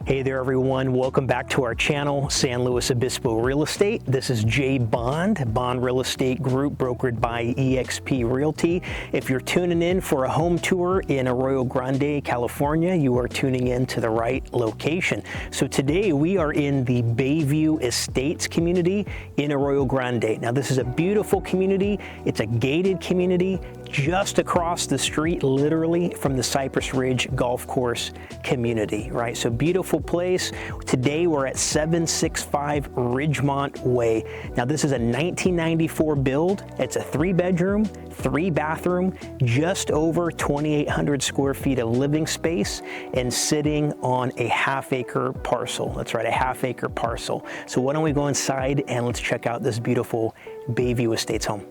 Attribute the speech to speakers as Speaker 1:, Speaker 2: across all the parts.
Speaker 1: Hey there everyone, welcome back to our channel, San Luis Obispo Real Estate. This is Jay Bond Real Estate Group, brokered by eXp Realty. If you're tuning in for a home tour in Arroyo Grande, California, you are tuning in to the right location. So today we are in the Bayview Estates community in Arroyo Grande. Now this is a beautiful community. It's a gated community just across the street, literally, from the Cypress Ridge Golf Course community, right? So beautiful place. Today we're at 765 Ridgemont Way. Now this is a 1994 build. It's a 3-bedroom, 3-bathroom, just over 2,800 square feet of living space and sitting on a half-acre parcel. That's right, a half-acre parcel. So why don't we go inside and let's check out this beautiful Bayview Estates home.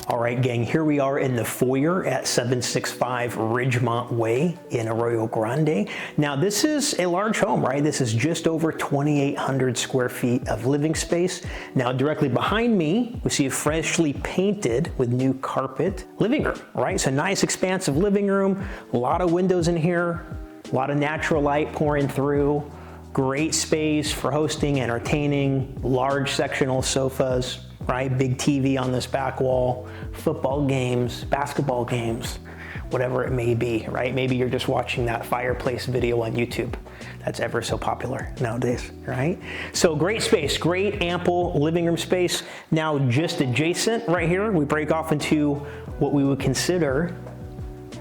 Speaker 1: All right, gang, here we are in the foyer at 765 Ridgemont Way in Arroyo Grande. Now, this is a large home, right? This is just over 2,800 square feet of living space. Now, directly behind me, we see a freshly painted with new carpet living room, right? So nice, expansive living room, a lot of windows in here, a lot of natural light pouring through, great space for hosting, entertaining, large sectional sofas, right? Big TV on this back wall, football games, basketball games, whatever it may be, right? Maybe you're just watching that fireplace video on YouTube. That's ever so popular nowadays, right? So great space, great ample living room space. Now just adjacent right here, we break off into what we would consider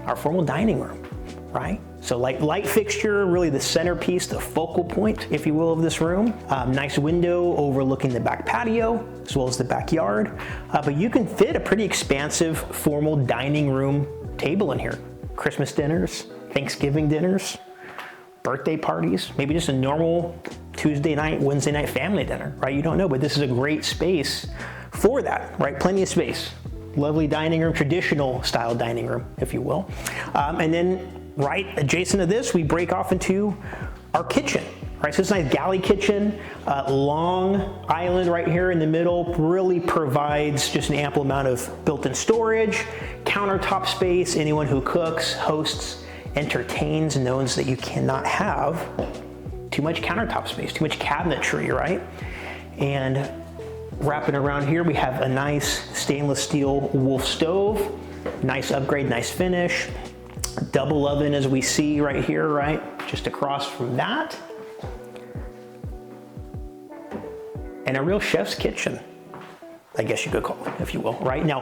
Speaker 1: our formal dining room, right? So light fixture, really the centerpiece, the focal point, if you will, of this room. Nice window overlooking the back patio, as well as the backyard. But you can fit a pretty expansive formal dining room table in here. Christmas dinners, Thanksgiving dinners, birthday parties, maybe just a normal Tuesday night, Wednesday night family dinner, right? You don't know, but this is a great space for that, right? Plenty of space. Lovely dining room, traditional style dining room, if you will. And then right adjacent to this, we break off into our kitchen, right? So it's a nice galley kitchen, long island right here in the middle, really provides just an ample amount of built-in storage, countertop space. Anyone who cooks, hosts, entertains knows that you cannot have too much countertop space, too much cabinetry, right? And wrapping around here, we have a nice stainless steel Wolf stove, nice upgrade, nice finish. Double oven as we see right here, right? Just across from that. And a real chef's kitchen, I guess you could call it, if you will, right? Now,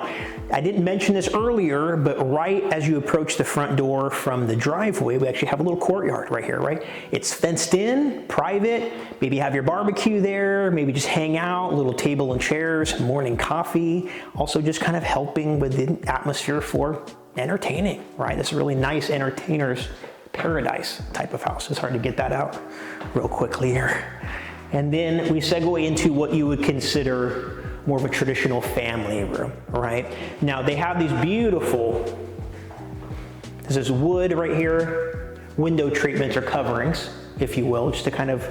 Speaker 1: I didn't mention this earlier, but right as you approach the front door from the driveway, we actually have a little courtyard right here, right? It's fenced in, private, maybe have your barbecue there, maybe just hang out, little table and chairs, morning coffee, also just kind of helping with the atmosphere for entertaining, right? This is a really nice entertainer's paradise type of house. It's hard to get that out real quickly here. And then we segue into what you would consider more of a traditional family room, right? Now they have these beautiful, this is wood right here, window treatments or coverings, if you will, just to kind of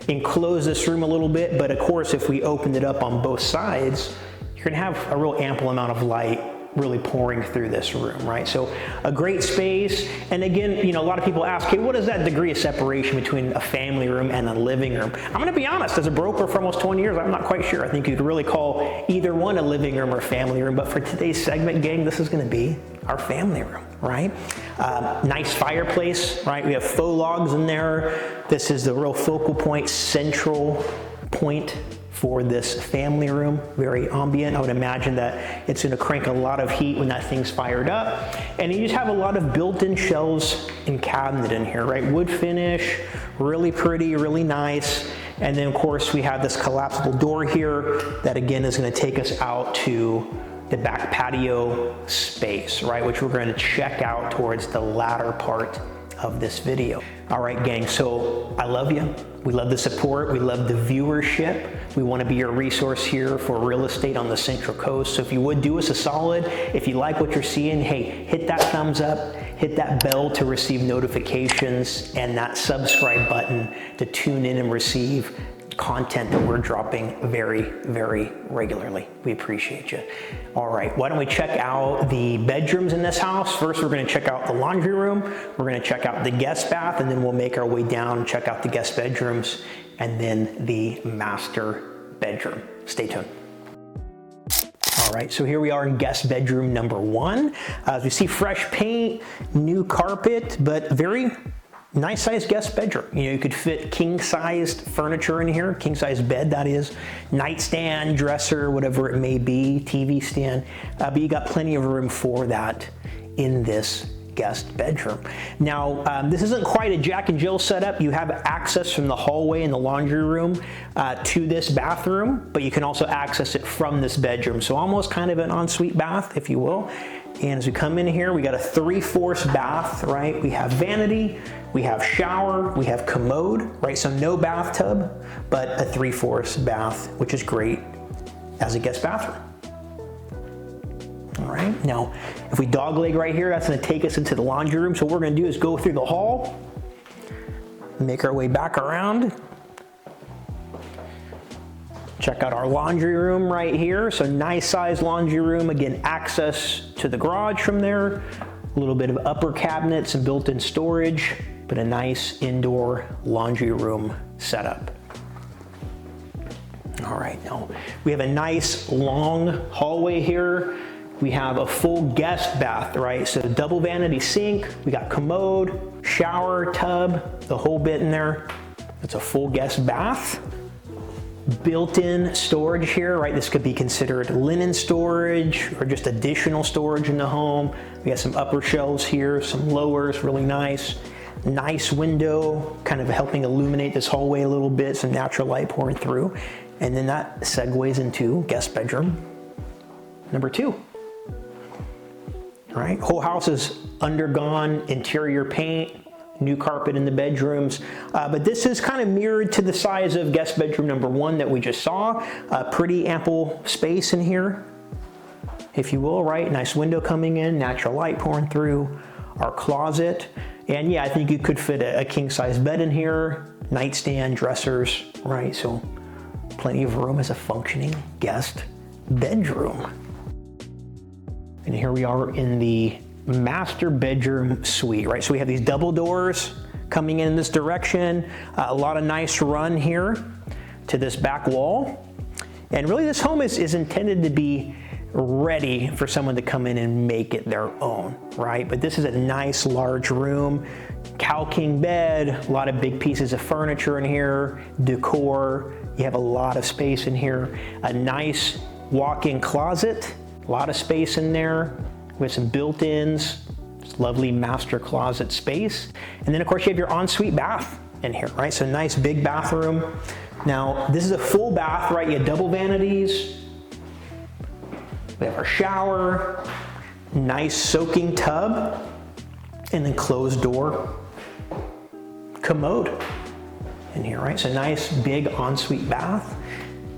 Speaker 1: enclose this room a little bit. But of course, if we opened it up on both sides, you're gonna have a real ample amount of light really pouring through this room, right? So a great space. And again, you know, a lot of people ask, hey, what is that degree of separation between a family room and a living room? I'm gonna be honest, as a broker for almost 20 years, I'm not quite sure. I think you'd really call either one a living room or family room, but for today's segment, gang, this is gonna be our family room, right? Nice fireplace, right? We have faux logs in there. This is the real focal point, central point for this family room, very ambient. I would imagine that it's gonna crank a lot of heat when that thing's fired up. And you just have a lot of built-in shelves and cabinet in here, right? Wood finish, really pretty, really nice. And then of course we have this collapsible door here that again is gonna take us out to the back patio space, right? Which we're gonna check out towards the latter part of this video. All right, gang, so I love you. We love the support, we love the viewership. We wanna be your resource here for real estate on the Central Coast. So if you would do us a solid, if you like what you're seeing, hey, hit that thumbs up, hit that bell to receive notifications, and that subscribe button to tune in and receive content that we're dropping very, very regularly. We appreciate you. All right, why don't we check out the bedrooms in this house? First, we're gonna check out the laundry room. We're gonna check out the guest bath, and then we'll make our way down and check out the guest bedrooms, and then the master bedroom. Stay tuned. All right, so here we are in guest bedroom number 1. As we see, fresh paint, new carpet, but very nice sized guest bedroom. You know, you could fit king sized furniture in here, king sized bed that is, nightstand, dresser, whatever it may be, TV stand, but you got plenty of room for that in this guest bedroom. Now, this isn't quite a Jack and Jill setup. You have access from the hallway in the laundry room to this bathroom, but you can also access it from this bedroom. So almost kind of an ensuite bath, if you will. And as we come in here, we got a 3/4 bath, right? We have vanity, we have shower, we have commode, right? So no bathtub, but a 3/4 bath, which is great as a guest bathroom. All right, now, if we dogleg right here, that's gonna take us into the laundry room. So what we're gonna do is go through the hall, make our way back around, check out our laundry room right here. So nice size laundry room. Again, access to the garage from there. A little bit of upper cabinets and built-in storage, but a nice indoor laundry room setup. All right, now we have a nice long hallway here. We have a full guest bath, right? So double vanity sink, we got commode, shower, tub, the whole bit in there. It's a full guest bath. Built-in storage here, right? This could be considered linen storage or just additional storage in the home. We got some upper shelves here, some lowers, really nice. Nice window, kind of helping illuminate this hallway a little bit, some natural light pouring through. And then that segues into guest bedroom number 2. All right, whole house is undergone interior paint, new carpet in the bedrooms, but this is kind of mirrored to the size of guest bedroom number 1 that we just saw. Pretty ample space in here, if you will, right? Nice window coming in, natural light pouring through, our closet. And yeah, I think you could fit a king size bed in here, nightstand, dressers, right? So plenty of room as a functioning guest bedroom. And here we are in the master bedroom suite, right? So we have these double doors coming in this direction, a lot of nice run here to this back wall. And really this home is intended to be ready for someone to come in and make it their own, right? But this is a nice large room, cow king bed, a lot of big pieces of furniture in here, decor. You have a lot of space in here, a nice walk-in closet, a lot of space in there with some built-ins, lovely master closet space. And then of course you have your ensuite bath in here, right? So nice big bathroom. Now this is a full bath, right? You have double vanities. We have our shower, nice soaking tub, and then closed door commode in here, right? So nice big ensuite bath.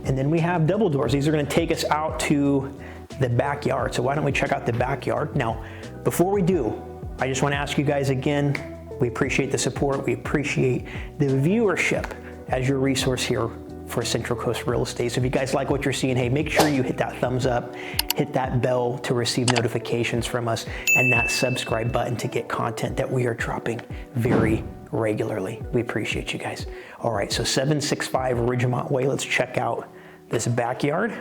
Speaker 1: And then we have double doors. These are gonna take us out to the backyard. So why don't we check out the backyard? Now, before we do, I just want to ask you guys again, we appreciate the support. We appreciate the viewership as your resource here for Central Coast Real Estate. So if you guys like what you're seeing, hey, make sure you hit that thumbs up, hit that bell to receive notifications from us, and that subscribe button to get content that we are dropping very regularly. We appreciate you guys. All right, so 765 Ridgemont Way. Let's check out this backyard.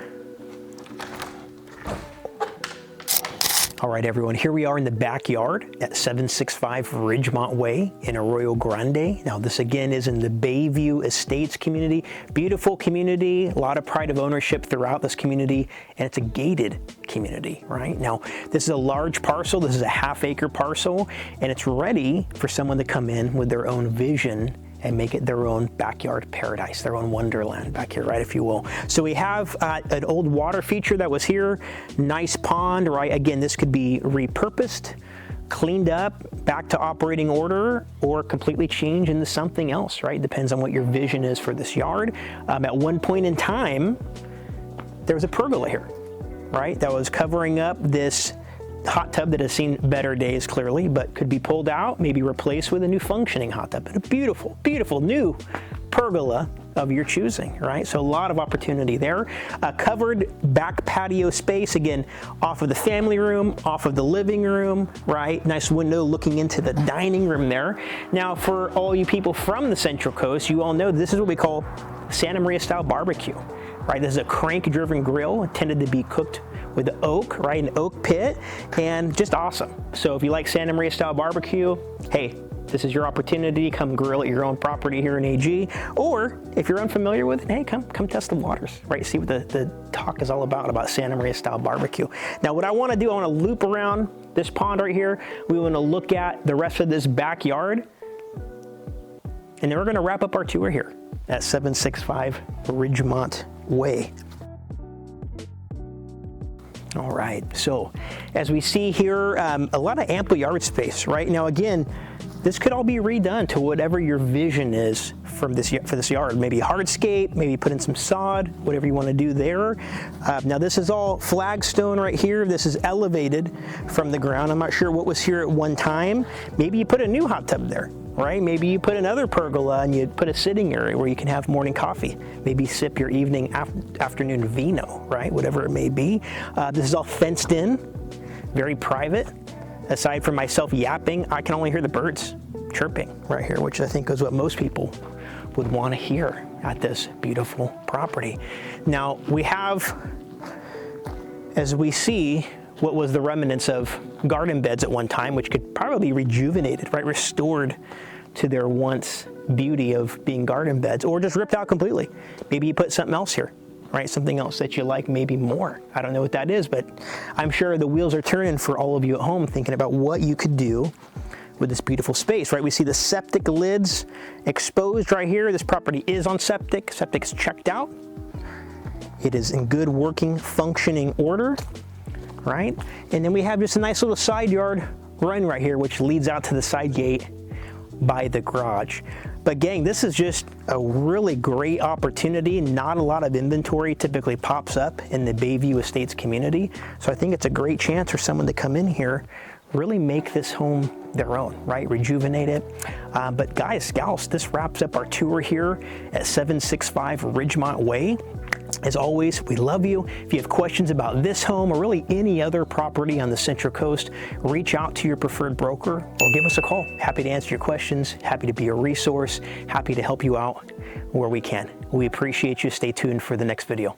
Speaker 1: All right, everyone, here we are in the backyard at 765 Ridgemont Way in Arroyo Grande. Now, this again is in the Bayview Estates community. Beautiful community, a lot of pride of ownership throughout this community, and it's a gated community, right? Now, this is a large parcel. This is a half-acre parcel, and it's ready for someone to come in with their own vision and make it their own backyard paradise, their own wonderland back here, right, if you will. So we have an old water feature that was here, nice pond, right? Again, this could be repurposed, cleaned up, back to operating order, or completely changed into something else, right? Depends on what your vision is for this yard. At one point in time, there was a pergola here, right? That was covering up this hot tub that has seen better days clearly, but could be pulled out, maybe replaced with a new functioning hot tub. But a beautiful, beautiful new pergola of your choosing, right? So a lot of opportunity there. Covered back patio space, again, off of the family room, off of the living room, right? Nice window looking into the dining room there. Now, for all you people from the Central Coast, you all know this is what we call Santa Maria style barbecue, right? This is a crank-driven grill intended to be cooked with the oak, right? An oak pit, and just awesome. So if you like Santa Maria style barbecue, hey, this is your opportunity. Come grill at your own property here in AG. Or if you're unfamiliar with it, hey, come test the waters, right? See what the talk is all about Santa Maria style barbecue. Now, what I want to do, I want to loop around this pond right here. We want to look at the rest of this backyard. And then we're going to wrap up our tour here at 765 Ridgemont Way. All right, so as we see here, a lot of ample yard space, right? Now, again, this could all be redone to whatever your vision is for this yard. Maybe hardscape, maybe put in some sod, whatever you want to do there. Now, this is all flagstone right here. This is elevated from the ground. I'm not sure what was here at one time. Maybe you put a new hot tub there, right? Maybe you put another pergola and you put a sitting area where you can have morning coffee. Maybe sip your evening afternoon vino, right? Whatever it may be. This is all fenced in, very private. Aside from myself yapping, I can only hear the birds chirping right here, which I think is what most people would want to hear at this beautiful property. Now, we have, as we see, what was the remnants of garden beds at one time, which could probably be rejuvenated, right? Restored to their once beauty of being garden beds, or just ripped out completely. Maybe you put something else here, right? Something else that you like maybe more. I don't know what that is, but I'm sure the wheels are turning for all of you at home thinking about what you could do with this beautiful space, right? We see the septic lids exposed right here. This property is on septic. Septic is checked out. It is in good working, functioning order, right? And then we have just a nice little side yard run right here, which leads out to the side gate by the garage. But gang, this is just a really great opportunity. Not a lot of inventory typically pops up in the Bayview Estates community. So I think it's a great chance for someone to come in here, really make this home their own, right? Rejuvenate it. But guys, gals, this wraps up our tour here at 765 Ridgemont Way. As always, we love you. If you have questions about this home or really any other property on the Central Coast, reach out to your preferred broker or give us a call. Happy to answer your questions, happy to be a resource, happy to help you out where we can. We appreciate you. Stay tuned for the next video.